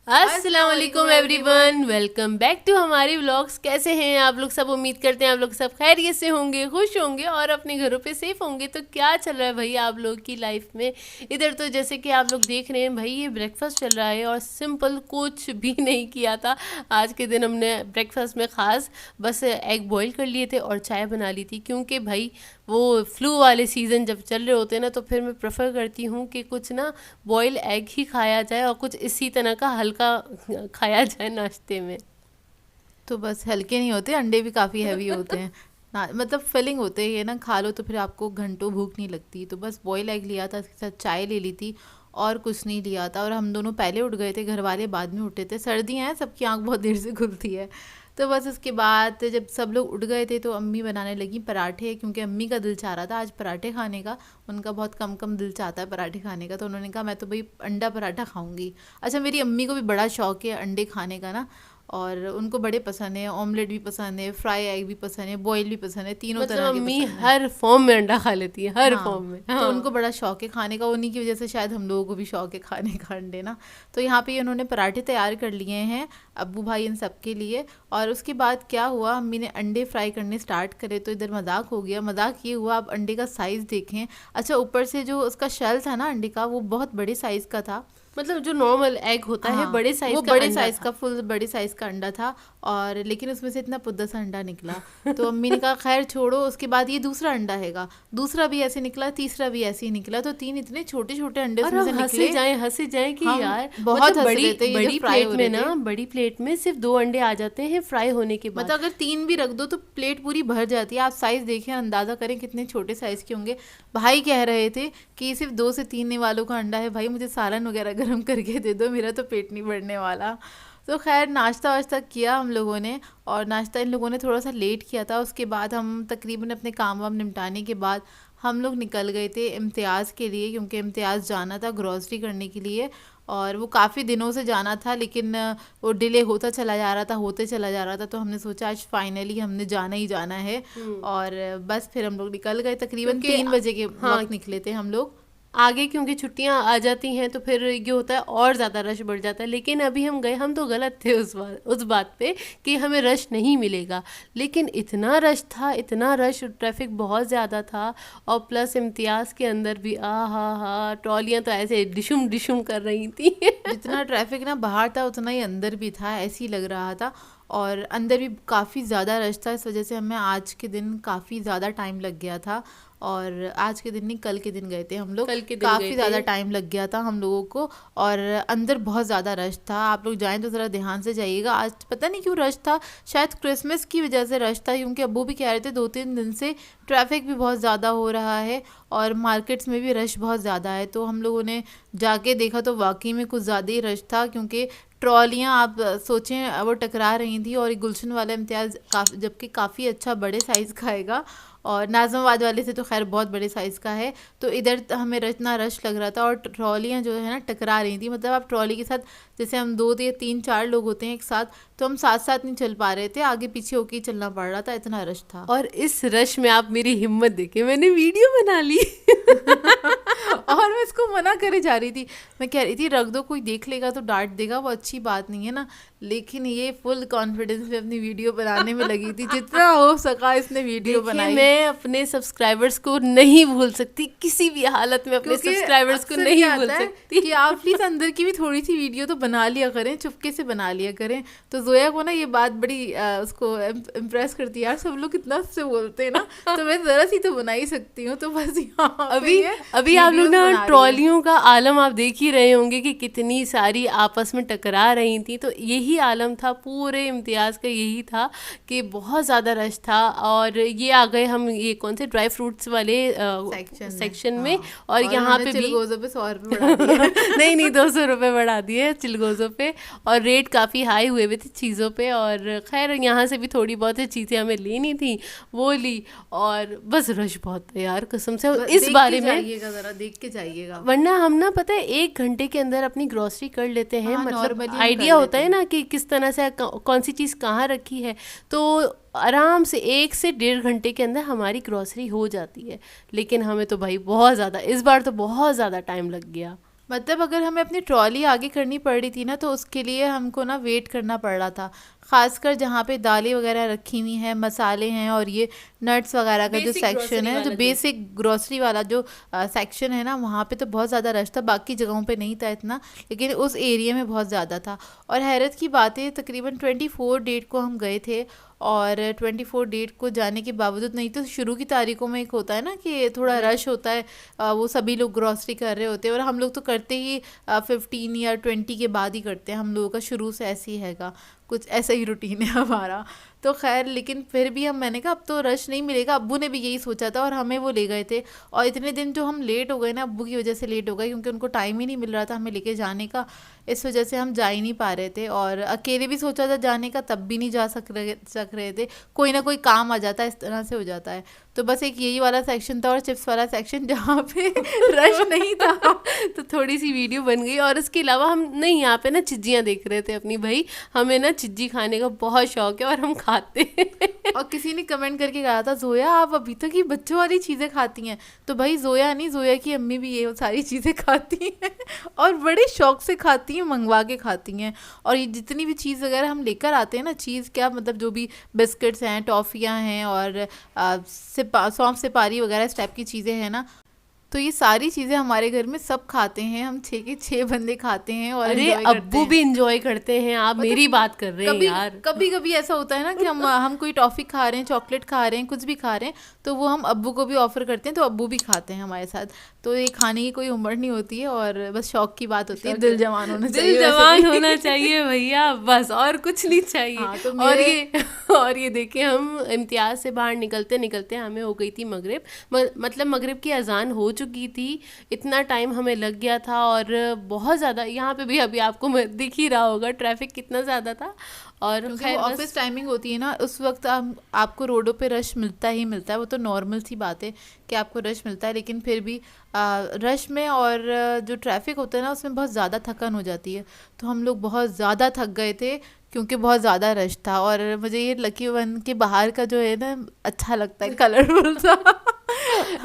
अस्सलाम वालेकुम everyone, welcome back to हमारे व्लॉग्स। कैसे हैं आप लोग सब? उम्मीद करते हैं आप लोग सब खैरियत से होंगे, खुश होंगे और अपने घरों पे सेफ होंगे। तो क्या चल रहा है भाई आप लोग की लाइफ में? इधर तो जैसे कि आप लोग देख रहे हैं भाई, ये ब्रेकफास्ट चल रहा है और सिंपल कुछ भी नहीं किया था आज के दिन। हमने ब्रेकफास्ट में ख़ास बस एग बॉईल कर लिए थे और चाय बना ली थी, क्योंकि भाई वो फ्लू वाले सीज़न जब चल रहे होते हैं ना, तो फिर मैं प्रेफर करती हूँ कि कुछ ना बॉयल एग ही खाया जाए और कुछ इसी तरह का हल्का खाया जाए नाश्ते में। तो बस हल्के नहीं होते, अंडे भी काफ़ी हैवी होते हैं ना, मतलब फिलिंग होते हैं ये ना, खा लो तो फिर आपको घंटों भूख नहीं लगती। तो बस बॉयल एग लिया था, इसके साथ चाय ले ली थी और कुछ नहीं लिया था। और हम दोनों पहले उठ गए थे, घर वाले बाद में उठे थे। सर्दियाँ हैं, सबकी आंख बहुत देर से खुलती है। तो बस उसके बाद जब सब लोग उठ गए थे तो अम्मी बनाने लगी पराठे, क्योंकि अम्मी का दिल चाह रहा था आज पराठे खाने का। उनका बहुत कम कम दिल चाहता है पराठे खाने का, तो उन्होंने कहा मैं तो भाई अंडा पराठा खाऊंगी। अच्छा, मेरी अम्मी को भी बड़ा शौक है अंडे खाने का ना, और उनको बड़े पसंद है। ऑमलेट भी पसंद है, फ्राई एग भी पसंद है, बॉयल भी पसंद है, तीनों मतलब तरह के अम्मी पसंद है। हर फॉर्म में अंडा खा लेती है, हर फॉर्म हाँ, में। तो हाँ, उनको बड़ा शौक है खाने का, उन्हीं की वजह से शायद हम लोगों को भी शौक है खाने का अंडे ना। तो यहाँ पे उन्होंने पराठे तैयार कर लिए हैं, अब्बू भाई इन सब के लिए। और उसके बाद क्या हुआ, अम्मी ने अंडे फ्राई करने स्टार्ट करे तो इधर मजाक हो गया। मजाक ये हुआ, आप अंडे का साइज़ देखें। अच्छा, ऊपर से जो उसका शेल था ना अंडे का, वो बहुत बड़े साइज़ का था। मतलब जो नॉर्मल एग होता है हाँ, बड़े वो साइज का बड़े अंडा साइज था। का, फुल बड़े साइज का अंडा था। और लेकिन उसमें से इतना पुद्दा सा अंडा निकला। तो अम्मी ने कहा खैर छोड़ो। उसके बाद ये दूसरा अंडा हैगा, दूसरा भी ऐसे निकला, तीसरा भी ऐसे ही निकला। तो तीन इतने छोटे छोटे अंडे और उसमें से हम निकले। हंसे जाएं कि हम यार, बहुत मतलब हंस बड़ी रहे थे ये जब बड़ी फ्राई प्लेट हो में रहे थे। ना, बड़ी प्लेट में सिर्फ 2 अंडे आ जाते हैं फ्राई होने के बाद। मतलब अगर तीन भी रख दो तो प्लेट पूरी भर जाती है। आप साइज देखें, अंदाजा करें कितने छोटे साइज के होंगे। भाई कह रहे थे कि सिर्फ 2 से 3 वालों का अंडा है, भाई मुझे सालन वगैरह गर्म करके दे दो, मेरा तो पेट नहीं भरने वाला। तो खैर नाश्ता वाश्ता किया हम लोगों ने, और नाश्ता इन लोगों ने थोड़ा सा लेट किया था। उसके बाद हम तकरीबन अपने काम वाम निपटाने के बाद हम लोग निकल गए थे इम्तियाज़ के लिए, क्योंकि इम्तियाज़ जाना था ग्रॉसरी करने के लिए। और वो काफ़ी दिनों से जाना था, लेकिन वो डिले होता चला जा रहा था, होते चला जा रहा था। तो हमने सोचा आज फाइनली हमने जाना ही जाना है। और बस फिर हम लोग निकल गए, तकरीबन क्योंकि 3 बजे के हाँ, वक्त निकले थे हम लोग। आगे क्योंकि छुट्टियां आ जाती हैं तो फिर ये होता है और ज़्यादा रश बढ़ जाता है। लेकिन अभी हम गए, हम तो गलत थे उस बात पे कि हमें रश नहीं मिलेगा। लेकिन इतना रश था, इतना रश, ट्रैफिक बहुत ज़्यादा था। और प्लस इम्तियाज़ के अंदर भी हा ट्रॉलियाँ तो ऐसे डिशुम डिशुम कर रही थी। जितना ट्रैफिक ना बाहर था उतना ही अंदर भी था, ऐसे ही लग रहा था। और अंदर भी काफ़ी ज़्यादा रश था, इस वजह से हमें आज के दिन काफ़ी ज़्यादा टाइम लग गया था। और आज के दिन नहीं, कल के दिन गए थे हम लोग। कल के दिन गए काफ़ी थे। ज़्यादा टाइम लग गया था हम लोगों को। और अंदर बहुत ज़्यादा रश था। आप लोग जाएं तो ज़रा ध्यान से जाइएगा। आज पता नहीं क्यों रश था, शायद क्रिसमस की वजह से रश था, क्योंकि अब्बू भी कह रहे थे 2-3 दिन से ट्रैफिक भी बहुत ज़्यादा हो रहा है और मार्केट्स में भी रश बहुत ज़्यादा है। तो हम लोगों ने जाके देखा तो वाकई में कुछ ज़्यादा ही रश था, क्योंकि ट्रॉलियाँ आप सोचें वो टकरा रही थी। और गुलशन वाला इम्तियाज़ जबकि काफ़ी अच्छा बड़े साइज़ का आएगा, और नाज़माबाद वाले से तो खैर बहुत बड़े साइज़ का है। तो इधर हमें इतना रश लग रहा था और ट्रॉलियाँ जो है ना टकरा रही थी। मतलब आप ट्रॉली के साथ, जैसे हम 2 या 3 4 लोग होते हैं एक साथ, तो हम साथ साथ नहीं चल पा रहे थे, आगे पीछे होके ही चलना पड़ रहा था, इतना रश था। और इस रश में आप मेरी हिम्मत देखे, मैंने वीडियो बना ली। और मैं इसको मना करे जा रही थी, मैं कह रही थी रख दो, कोई देख लेगा तो डांट देगा, वो अच्छी बात नहीं है ना। लेकिन ये फुल कॉन्फिडेंस में अपनी वीडियो बनाने में लगी थी, जितना हो सका इसने वीडियो देखिए, बनाई। मैं अपने सब्सक्राइबर्स को नहीं भूल सकती, किसी भी हालत में अपने क्योंकि सब्सक्राइबर्स को अक्सर नहीं क्या भूल आता है सकती। कि आप प्लीज अंदर की भी थोड़ी सी वीडियो तो बना लिया करें, चुपके से बना लिया करें। तो जोया को ना ये बात बड़ी उसको इम्प्रेस करती है, यार सब लोग कितना से बोलते हैं ना, तो मैं जरा सी तो बना ही सकती हूँ। तो बस यहाँ अभी अभी आप लोग ना ट्रॉलियों का आलम आप देख ही रहे होंगे कि कितनी सारी आपस में टकरा रही थी। तो यही आलम था पूरे इम्तियाज़ का, यही था कि बहुत ज़्यादा रश था। और ये आ गए हम, ये कौन से ड्राई फ्रूट्स वाले सेक्शन में। हाँ। और यहाँ पे भी चिलगोज़ों पे 100 रुपये बढ़ा दिए। नहीं नहीं, 200 रुपये बढ़ा दिए चिलगोज़ों पे। और रेट काफ़ी हाई हुए हुए थे चीज़ों पे। और खैर यहाँ से भी थोड़ी बहुत चीज़ें हमें लेनी थी, वो ली। और बस रश बहुत था यार, कसम से इस बारे में। जाइएगा, जरा देख के जाइएगा। वरना हम ना, पता है, 1 घंटे के अंदर अपनी ग्रॉसरी कर लेते हैं। हाँ, मतलब नॉर्मली हम आइडिया कर होता लेते है हैं। ना कि किस तरह से कौन सी चीज़ कहाँ रखी है। तो आराम से 1 से 1.5 घंटे के अंदर हमारी ग्रॉसरी हो जाती है। लेकिन हमें तो भाई बहुत ज़्यादा, इस बार तो बहुत ज़्यादा टाइम लग गया। मतलब अगर हमें अपनी ट्रॉली आगे करनी पड़ रही थी ना, तो उसके लिए हमको ना वेट करना पड़ रहा था। खासकर जहाँ पे दालें वगैरह रखी हुई हैं, मसाले हैं, और ये नट्स वगैरह का जो बेसिक सेक्शन ग्रोसरी है, जो वाला जो। बेसिक ग्रोसरी वाला जो सेक्शन है ना, वहाँ पे तो बहुत ज़्यादा रश था। बाकी जगहों पे नहीं था इतना, लेकिन उस एरिया में बहुत ज़्यादा था। और हैरत की बात है, तकरीबन 24 डेट को हम गए थे, और 24 डेट को जाने के बावजूद, नहीं तो शुरू की तारीखों में एक होता है ना कि थोड़ा रश होता है, वो सभी लोग ग्रॉसरी कर रहे होते हैं, और हम लोग तो करते ही 15 या 20 के बाद ही करते हैं। हम लोगों का शुरू से ऐसे ही हैगा, कुछ ऐसा ही रूटीन है हमारा। तो खैर, लेकिन फिर भी मैंने कहा अब तो रश नहीं मिलेगा। अब्बू ने भी यही सोचा था और हमें वो ले गए थे। और इतने दिन जो हम लेट हो गए ना, अब्बू की वजह से लेट हो गए, क्योंकि उनको टाइम ही नहीं मिल रहा था हमें लेके जाने का। इस वजह से हम जा ही नहीं पा रहे थे, और अकेले भी सोचा था जाने का, तब भी नहीं जा सक रहे थे। कोई ना कोई काम आ जाता है, इस तरह से हो जाता है। तो बस एक यही वाला सेक्शन था, और चिप्स वाला सेक्शन जहाँ पे रश नहीं था। तो थोड़ी सी वीडियो बन गई। और इसके अलावा हम नहीं, यहाँ पे ना चिज्जियाँ देख रहे थे अपनी। भाई हमें ना चिज्जी खाने का बहुत शौक है और हम खाते हैं। और किसी ने कमेंट करके कहा था, जोया आप अभी तक ये बच्चों वाली चीज़ें खाती हैं। तो भाई जोया नहीं, जोया की अम्मी भी ये सारी चीज़ें खाती हैं, और बड़े शौक से खाती हैं, मंगवा के खाती हैं। और ये जितनी भी चीज़ वगैरह हम लेकर आते हैं ना, चीज़ क्या मतलब, जो भी बिस्किट्स हैं, टॉफ़ियाँ हैं, और सौंफ सिपारी वगैरह इस टाइप की चीज़ें हैं ना, तो ये सारी चीज़ें हमारे घर में सब खाते हैं। हम 6 के 6 बंदे खाते हैं और अरे एंजॉय करते अब्बू हैं। भी इंजॉय करते हैं, आप मतलब मेरी बात कर रहे हैं कभी यार। कभी कभी ऐसा होता है ना कि हम कोई टॉफ़ी खा रहे हैं, चॉकलेट खा रहे हैं, कुछ भी खा रहे हैं, तो वो हम अब्बू को भी ऑफर करते हैं, तो अब्बू भी खाते हैं हमारे साथ। तो ये खाने की कोई उम्र नहीं होती है, और बस शौक की बात होती है। दिल जवान होना चाहिए, दिल वैसे जवान भी। होना चाहिए भैया, बस और कुछ नहीं चाहिए। हाँ, तो और मेरे ये और ये देखिए, हम इम्तियाज से बाहर निकलते निकलते हमें हो गई थी मगरिब। मतलब मगरिब की अजान हो चुकी थी, इतना टाइम हमें लग गया था। और बहुत ज़्यादा यहाँ पे भी अभी आपको दिख ही रहा होगा ट्रैफिक कितना ज़्यादा था। और क्योंकि खैर वो बस ऑफिस टाइमिंग होती है ना, उस वक्त आपको रोडों पे रश मिलता ही मिलता है। वो तो नॉर्मल सी बात है कि आपको रश मिलता है, लेकिन फिर भी रश में और जो ट्रैफिक होता है ना, उसमें बहुत ज़्यादा थकान हो जाती है। तो हम लोग बहुत ज़्यादा थक गए थे, क्योंकि बहुत ज़्यादा रश था। और मुझे ये लकी वन के बाहर का जो है ना, अच्छा लगता है, कलरफुल सा।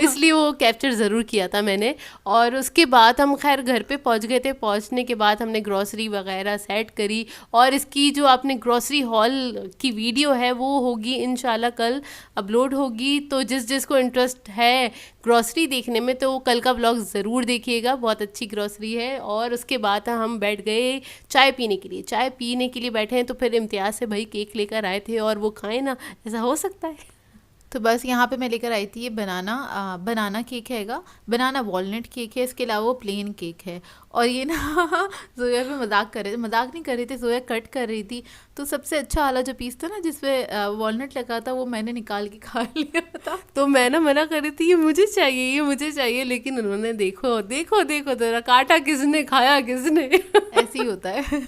इसलिए वो कैप्चर ज़रूर किया था मैंने। और उसके बाद हम खैर घर पे पहुंच गए थे। पहुंचने के बाद हमने ग्रॉसरी वगैरह सेट करी, और इसकी जो आपने ग्रॉसरी हॉल की वीडियो है वो होगी इंशाल्लाह कल अपलोड होगी। तो जिस जिसको इंटरेस्ट है ग्रॉसरी देखने में, तो वो कल का व्लॉग ज़रूर देखिएगा, बहुत अच्छी ग्रॉसरी है। और उसके बाद हम बैठ गए चाय पीने के लिए। चाय पीने के लिए बैठे हैं, तो फिर इम्तियाज़ से भाई केक लेकर आए थे, और वो खाएं ना, ऐसा हो सकता है। तो बस यहाँ पे मैं लेकर आई थी ये बनाना केक हैगा, बनाना वॉलनट केक है, इसके अलावा वो प्लेन केक है। और ये ना जोया पे मजाक नहीं कर रहे थे, जोया कट कर रही थी। तो सबसे अच्छा वाला जो पीस था ना, जिसपे वॉलनट लगा था, वो मैंने निकाल के खा लिया था। तो मैं ना मना कर रही थी, ये मुझे चाहिए, ये मुझे चाहिए, लेकिन उन्होंने देखो देखो देखो तेरा काटा किसने, खाया किसने। ऐसे ही होता है।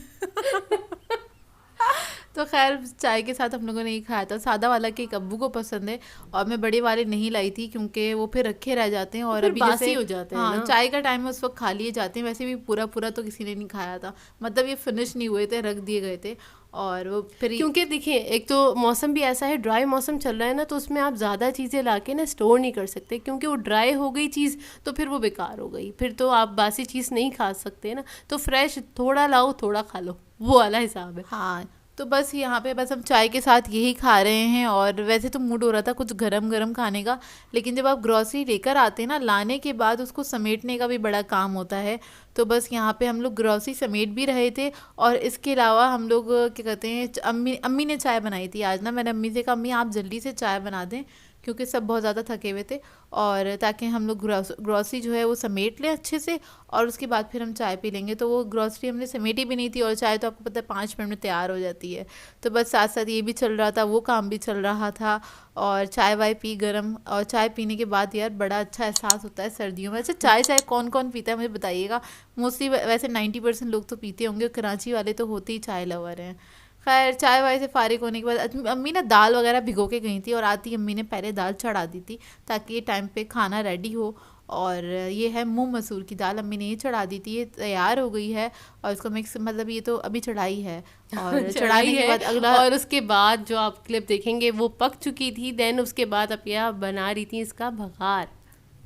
तो खैर, चाय के साथ हम लोगों ने ये खाया था। सादा वाला केक अब्बू को पसंद है, और मैं बड़े वाले नहीं लाई थी, क्योंकि वो फिर रखे रह जाते हैं, और फिर अभी बासी जैसे हो जाते हैं हाँ ना। चाय का टाइम है, उस वक्त खा लिए जाते हैं। वैसे भी पूरा पूरा तो किसी ने नहीं खाया था, मतलब ये फिनिश नहीं हुए थे, रख दिए गए थे। और वो फिर क्योंकि देखिए, एक तो मौसम भी ऐसा है, ड्राई मौसम चल रहा है ना, तो उसमें आप ज़्यादा चीज़ें ला के ना स्टोर नहीं कर सकते, क्योंकि वो ड्राई हो गई चीज़ तो फिर वो बेकार हो गई, फिर तो आप बासी चीज़ नहीं खा सकते ना। तो फ्रेश थोड़ा लाओ, थोड़ा खा लो, वो वाला हिसाब है। हाँ, तो बस यहाँ पे बस हम चाय के साथ यही खा रहे हैं। और वैसे तो मूड हो रहा था कुछ गरम गरम खाने का, लेकिन जब आप ग्रॉसरी लेकर आते हैं ना, लाने के बाद उसको समेटने का भी बड़ा काम होता है। तो बस यहाँ पे हम लोग ग्रॉसरी समेट भी रहे थे, और इसके अलावा हम लोग क्या कहते हैं, अम्मी ने चाय बनाई थी आज ना। मैंने अम्मी से कहा, अम्मी आप जल्दी से चाय बना दें, क्योंकि सब बहुत ज़्यादा थके हुए थे, और ताकि हम लोग ग्रॉसरी जो है वो समेट लें अच्छे से, और उसके बाद फिर हम चाय पी लेंगे। तो वो ग्रॉसरी हमने समेटी भी नहीं थी, और चाय तो आपको पता है 5 मिनट में तैयार हो जाती है। तो बस साथ साथ ये भी चल रहा था, वो काम भी चल रहा था, और चाय वाय पी गरम। और चाय पीने के बाद यार बड़ा अच्छा एहसास होता है सर्दियों में। अच्छा, चाय कौन कौन पीता है मुझे बताइएगा। मोस्टली वैसे 90% लोग तो पीते होंगे, कराची वाले तो होते ही चाय लवर हैं। खैर, चाय वाय से फारिग होने के बाद अम्मी ना दाल वगैरह भिगो के गई थी, और आती अम्मी ने पहले दाल चढ़ा दी थी, ताकि ये टाइम पे खाना रेडी हो। और ये है मूंग मसूर की दाल, अम्मी ने ये चढ़ा दी थी, ये तैयार हो गई है। और इसको मिक्स, मतलब ये तो अभी चढ़ाई है, और चढ़ाने के बाद अगला, और उसके बाद जो आप क्लिप देखेंगे वो पक चुकी थी। देन उसके बाद अब यह बना रही थी इसका भगार।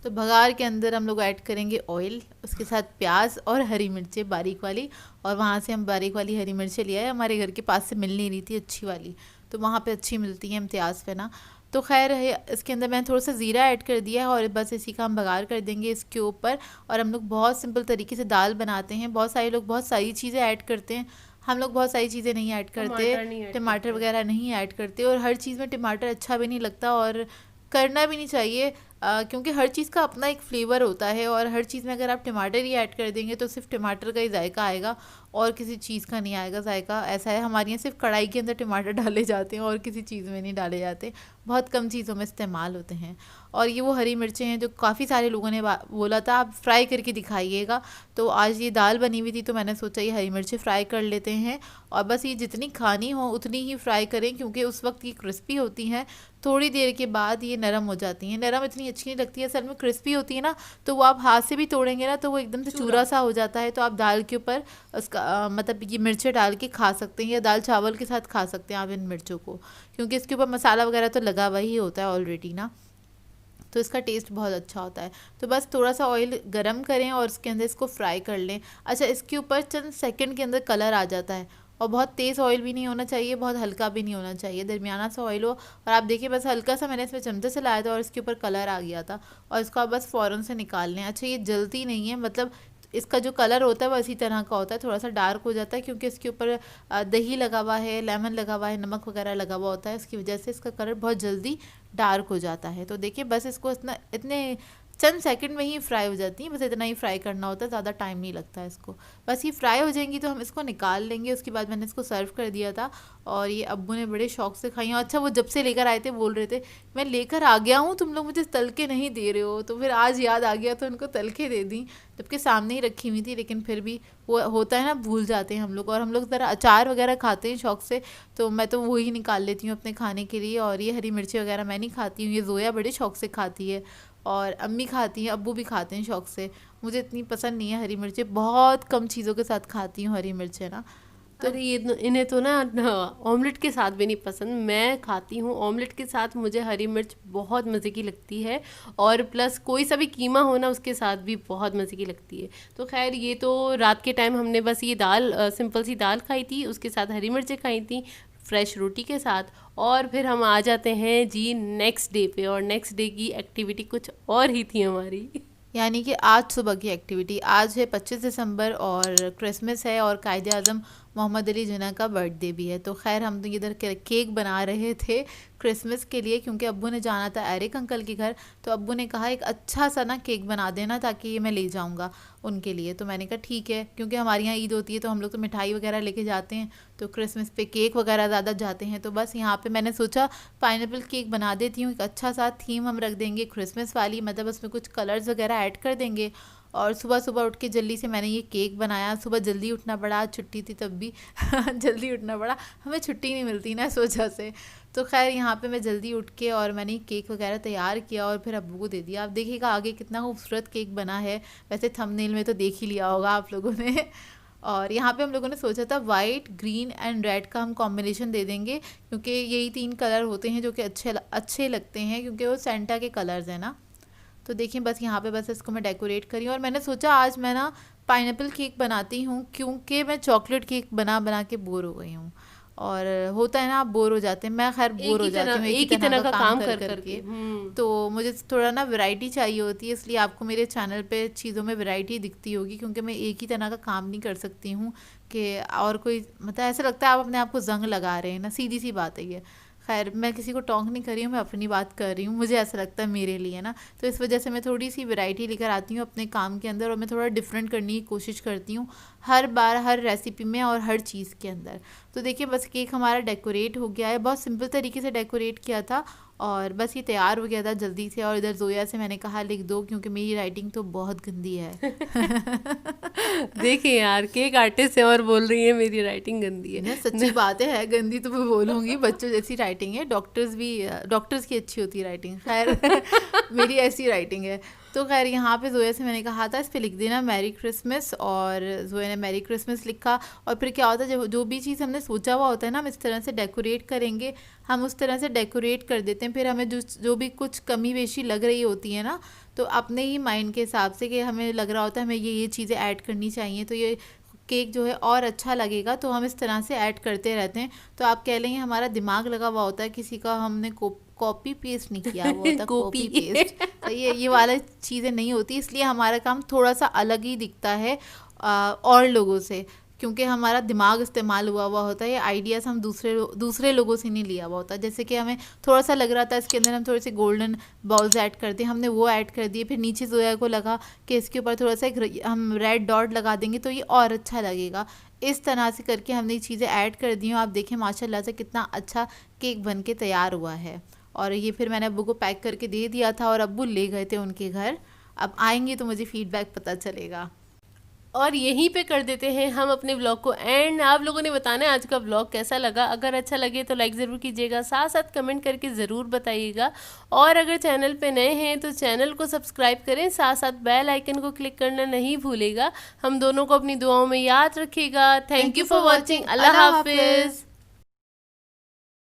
तो बघार के अंदर हम लोग ऐड करेंगे ऑयल, उसके साथ प्याज और हरी मिर्चें बारीक वाली। और वहाँ से हम बारीक वाली हरी मिर्चें ले आए, हमारे घर के पास से मिल नहीं रही थी अच्छी वाली, तो वहाँ पे अच्छी मिलती हैं इम्तियाज़ पे ना। तो खैर इसके अंदर मैंने थोड़ा सा ज़ीरा ऐड कर दिया है और बस इसी का हम बघार कर देंगे इसके ऊपर। और हम लोग बहुत सिंपल तरीके से दाल बनाते हैं, बहुत सारे लोग बहुत सारी चीज़ें ऐड करते हैं, हम लोग बहुत सारी चीज़ें नहीं ऐड करते, टमाटर वगैरह नहीं ऐड करते। और हर चीज़ में टमाटर अच्छा भी नहीं लगता और करना भी नहीं चाहिए, क्योंकि हर चीज़ का अपना एक फ्लेवर होता है। और हर चीज़ में अगर आप टमाटर ही ऐड कर देंगे तो सिर्फ टमाटर का ही जायका आएगा और किसी चीज़ का नहीं आएगा जायका। ऐसा है, हमारे यहाँ सिर्फ कढ़ाई के अंदर टमाटर डाले जाते हैं और किसी चीज़ में नहीं डाले जाते, बहुत कम चीज़ों में इस्तेमाल होते हैं। और ये वो हरी मिर्चें हैं जो काफ़ी सारे लोगों ने बोला था आप फ्राई करके दिखाइएगा, तो आज ये दाल बनी हुई थी तो मैंने सोचा ये हरी मिर्चें फ्राई कर लेते हैं। और बस ये जितनी खानी हो उतनी ही फ्राई करें, क्योंकि उस वक्त ये क्रिस्पी होती हैं, थोड़ी देर के बाद ये नरम हो जाती हैं। नरम इतनी अच्छी नहीं लगती है, असल में क्रिस्पी होती है ना, तो वो आप हाथ से भी तोड़ेंगे ना तो वो एकदम से चूरा सा हो जाता है। तो आप दाल के ऊपर उसका मतलब ये मिर्चें डाल के खा सकते हैं, या दाल चावल के साथ खा सकते हैं आप इन मिर्चों को, क्योंकि इसके ऊपर मसाला वगैरह तो लगा हुआ ही होता है ऑलरेडी ना, तो इसका टेस्ट बहुत अच्छा होता है। तो बस थोड़ा सा ऑयल गरम करें और इसके अंदर इसको फ्राई कर लें। अच्छा, इसके ऊपर चंद सेकंड के अंदर कलर आ जाता है, और बहुत तेज़ ऑयल भी नहीं होना चाहिए, बहुत हल्का भी नहीं होना चाहिए, दरमियाना सा ऑयल हो। और आप देखिए बस हल्का सा मैंने इसमें चमचे से लाया था और इसके ऊपर कलर आ गया था, और इसको आप बस फ़ौरन से निकाल लें। अच्छा, ये जलती नहीं है, मतलब इसका जो कलर होता है वो इसी तरह का होता है, थोड़ा सा डार्क हो जाता है क्योंकि इसके ऊपर दही लगा हुआ है, लेमन लगा हुआ है, नमक वगैरह लगा हुआ होता है, इसकी वजह से इसका कलर बहुत जल्दी डार्क हो जाता है। तो देखिए बस इसको इतने चंद सेकंड में ही फ्राई हो जाती हैं, बस इतना ही फ्राई करना होता है, ज़्यादा टाइम नहीं लगता है इसको। बस ये फ्राई हो जाएंगी तो हम इसको निकाल लेंगे। उसके बाद मैंने इसको सर्व कर दिया था और ये अब्बू ने बड़े शौक से खाई। अच्छा, वो जब से लेकर आए थे बोल रहे थे मैं लेकर आ गया हूँ, तुम लोग मुझे तल के नहीं दे रहे हो, तो फिर आज याद आ गया तो उनको तल के दे दी, जबकि सामने ही रखी हुई थी, लेकिन फिर भी वो होता है ना, भूल जाते हैं हम लोग। और हम लोग ज़रा अचार वगैरह खाते हैं शौक से, तो मैं तो वही निकाल लेती हूँ अपने खाने के लिए। और ये हरी मिर्ची वगैरह मैं नहीं खाती हूँ, ये जोया बड़े शौक से खाती है और अम्मी खाती हैं, अब्बू भी खाते हैं शौक से। मुझे इतनी पसंद नहीं है हरी मिर्चें, बहुत कम चीज़ों के साथ खाती हूँ हरी मिर्चें ना। तो अरे ये इन्हें तो ना ऑमलेट के साथ भी नहीं पसंद, मैं खाती हूँ ऑमलेट के साथ, मुझे हरी मिर्च बहुत मज़े की लगती है। और प्लस कोई सा भी कीमा हो ना उसके साथ भी बहुत मज़े की लगती है। तो खैर ये तो रात के टाइम हमने बस ये दाल सिंपल सी दाल खाई थी, उसके साथ हरी मिर्चें खाई थी फ्रेश रोटी के साथ। और फिर हम आ जाते हैं जी नेक्स्ट डे पे, और नेक्स्ट डे की एक्टिविटी कुछ और ही थी हमारी। यानी कि आज सुबह की एक्टिविटी, आज है 25 दिसंबर और क्रिसमस है और कायदे आज़म मोहम्मद अली जिन्ना का बर्थडे भी है। तो खैर हम तो इधर केक बना रहे थे क्रिसमस के लिए, क्योंकि अब्बू ने जाना था एरिक अंकल के घर, तो अब्बू ने कहा एक अच्छा सा ना केक बना देना ताकि ये मैं ले जाऊंगा उनके लिए। तो मैंने कहा ठीक है, क्योंकि हमारे यहाँ ईद होती है तो हम लोग तो मिठाई वगैरह लेके जाते हैं, तो क्रिसमस पे केक वगैरह ज़्यादा जाते हैं। तो बस यहाँ पे मैंने सोचा पाइनएप्पल केक बना देती हूँ, एक अच्छा सा थीम हम रख देंगे क्रिसमस वाली, मतलब उसमें कुछ कलर्स वगैरह ऐड कर देंगे। और सुबह सुबह उठ के जल्दी से मैंने ये केक बनाया। सुबह जल्दी उठना पड़ा, आज छुट्टी थी तब भी जल्दी उठना पड़ा, हमें छुट्टी नहीं मिलती ना इस वजह से। तो खैर यहाँ पे मैं जल्दी उठ के और मैंने केक वगैरह तैयार किया और फिर अब्बू को दे दिया। आप देखिएगा आगे कितना खूबसूरत केक बना है, वैसे थंबनेल में तो देख ही लिया होगा आप लोगों ने। और यहाँ पे हम लोगों ने सोचा था वाइट, ग्रीन एंड रेड का हम कॉम्बिनेशन दे देंगे, क्योंकि यही 3 कलर होते हैं जो कि अच्छे लगते हैं, क्योंकि वो सेंटा के कलर्स हैं ना। तो देखिए बस यहाँ पे बस इसको मैं डेकोरेट करी, और मैंने सोचा आज मैं ना पाइनएप्पल केक बनाती हूँ, क्योंकि मैं चॉकलेट केक बना बना के बोर हो गई हूँ। और होता है ना, आप बोर हो जाते हैं, मैं खैर बोर हो जाती हूँ एक ही तरह का काम कर करके। तो मुझे थोड़ा ना वैरायटी चाहिए होती है, इसलिए आपको मेरे चैनल पे चीज़ों में वैरायटी दिखती होगी, क्योंकि मैं एक ही तरह का काम नहीं कर सकती हूँ कि और कोई, मतलब ऐसा लगता है आप अपने आप को जंग लगा रहे हैं ना, सीधी सी बात है ये। खैर मैं किसी को टोंक नहीं कर रही हूँ, मैं अपनी बात कर रही हूँ, मुझे ऐसा लगता है मेरे लिए ना। तो इस वजह से मैं थोड़ी सी वैरायटी लेकर आती हूँ अपने काम के अंदर, और मैं थोड़ा डिफरेंट करने की कोशिश करती हूँ हर बार, हर रेसिपी में और हर चीज़ के अंदर। तो देखिए बस केक हमारा डेकोरेट हो गया है, बहुत सिंपल तरीके से डेकोरेट किया था और बस ये तैयार हो गया था जल्दी से। और इधर जोया से मैंने कहा लिख दो, क्योंकि मेरी राइटिंग तो बहुत गंदी है। देखिए यार, केक आर्टिस्ट है और बोल रही है मेरी राइटिंग गंदी है। सच्ची बात है गंदी तो मैं बोलूँगी, बच्चों जैसी राइटिंग है, डॉक्टर्स की अच्छी होती है राइटिंग, खैर मेरी ऐसी राइटिंग है। तो खैर यहाँ पे जोया से मैंने कहा था इस पे लिख देना मैरी क्रिसमस, और जोया ने मैरी क्रिसमस लिखा। और फिर क्या होता है, जो भी चीज़ हमने सोचा हुआ होता है ना हम इस तरह से डेकोरेट करेंगे, हम उस तरह से डेकोरेट कर देते हैं। फिर हमें जो भी कुछ कमी बेशी लग रही होती है ना, तो अपने ही माइंड के हिसाब से कि हमें लग रहा होता है हमें ये चीज़ें ऐड करनी चाहिए, तो ये केक जो है और अच्छा लगेगा, तो हम इस तरह से ऐड करते रहते हैं। तो आप कह लेंगे हमारा दिमाग लगा हुआ होता है, किसी का हमने कॉपी पेस्ट नहीं किया हुआ होता, कॉपी पेस्ट। तो ये वाला चीज़ें नहीं होती, इसलिए हमारा काम थोड़ा सा अलग ही दिखता है और लोगों से, क्योंकि हमारा दिमाग इस्तेमाल हुआ होता है। ये आइडियाज़ हम दूसरे लोगों से नहीं लिया हुआ होता। जैसे कि हमें थोड़ा सा लग रहा था इसके अंदर हम थोड़े से गोल्डन बॉल्स ऐड कर दिए, हमने वो ऐड कर दिए। फिर नीचे जोया को लगा कि इसके ऊपर थोड़ा सा हम रेड डॉट लगा देंगे तो ये और अच्छा लगेगा। इस तरह से करके हमने ये चीज़ें ऐड कर दी। आप देखें माशाल्लाह से कितना अच्छा केक बन के तैयार हुआ है। और ये फिर मैंने अब्बू को पैक करके दे दिया था और अब्बू ले गए थे उनके घर। अब आएंगे तो मुझे फीडबैक पता चलेगा। और यहीं पे कर देते हैं हम अपने व्लॉग को एंड। आप लोगों ने बताना है आज का व्लॉग कैसा लगा। अगर अच्छा लगे तो लाइक ज़रूर कीजिएगा, साथ साथ कमेंट करके ज़रूर बताइएगा। और अगर चैनल पे नए हैं तो चैनल को सब्सक्राइब करें, साथ साथ बेल आइकन को क्लिक करना नहीं भूलेगा। हम दोनों को अपनी दुआओं में याद रखिएगा। Thank you for watching. अल्लाह हाफिज़।